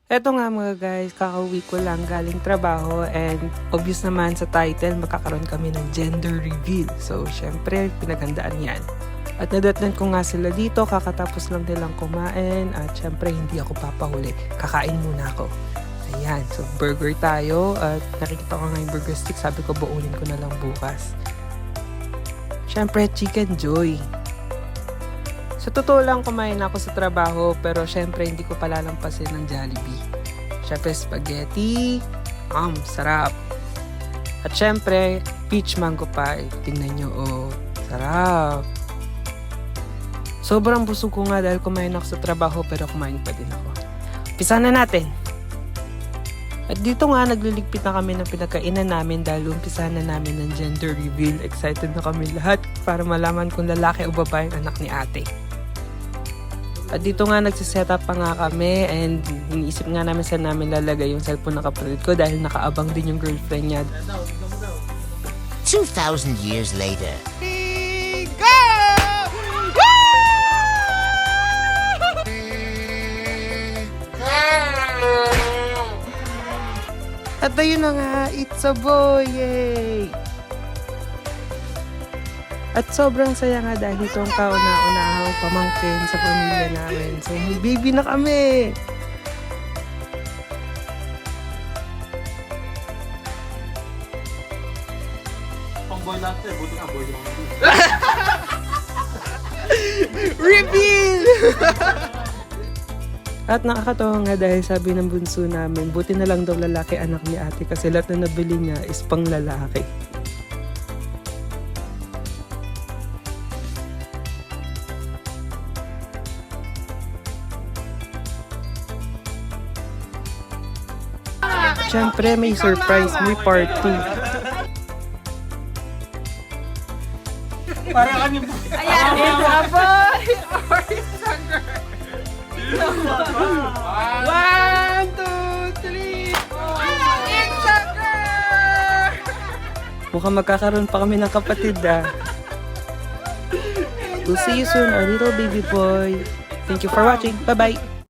Eto nga mga guys, kakauwi ko lang galing trabaho and obvious naman sa title, magkakaroon kami ng gender reveal. So, syempre, pinaghandaan yan. At nadatnan ko nga sila dito, kakatapos lang nilang kumain at syempre, hindi ako papahuli. Kakain muna ako. Ayan, so burger tayo at nakikita ko nga yung burger stick, sabi ko buunin ko na lang bukas. Syempre, Chicken Joy. Sa totoo lang, kumain ako sa trabaho pero syempre hindi ko palalampasin ng Jollibee. Syempre spaghetti, sarap. At syempre, peach mango pie. Tingnan nyo, sarap. Sobrang busog ko nga dahil kumain ako sa trabaho pero kumain pa din ako. Umpisa na natin! At dito nga, nagliligpit na kami ng pinagkainan namin dahil umpisa na namin ng gender reveal. Excited na kami lahat para malaman kung lalaki o babae ang anak ni ate. At dito nga nagsiset up pa nga kami and iniisip nga namin saan namin lalagay yung cellphone ng kapatid ko dahil nakaabang din yung girlfriend niya. 2,000 years later. At ayun na nga, it's a boy! Yay! At sobrang saya nga dahil itong kauna-unahang pamangkin sa pamilya namin. So, may baby na kami! Pang-boy natin, buti nga boy lang. Reveal! At nakakatawa nga dahil sabi ng bunso namin, buti na lang daw lalaki anak ni ate kasi lahat na nabili niya is pang lalaki. Siyempre may surprise, may part 2. Para kami po. Ayan, it's a boy! 1, 2, 3! It's a girl! Mukhang magkakaroon pa kami ng kapatid We'll see you soon, our little baby boy. Thank you for watching. Bye-bye!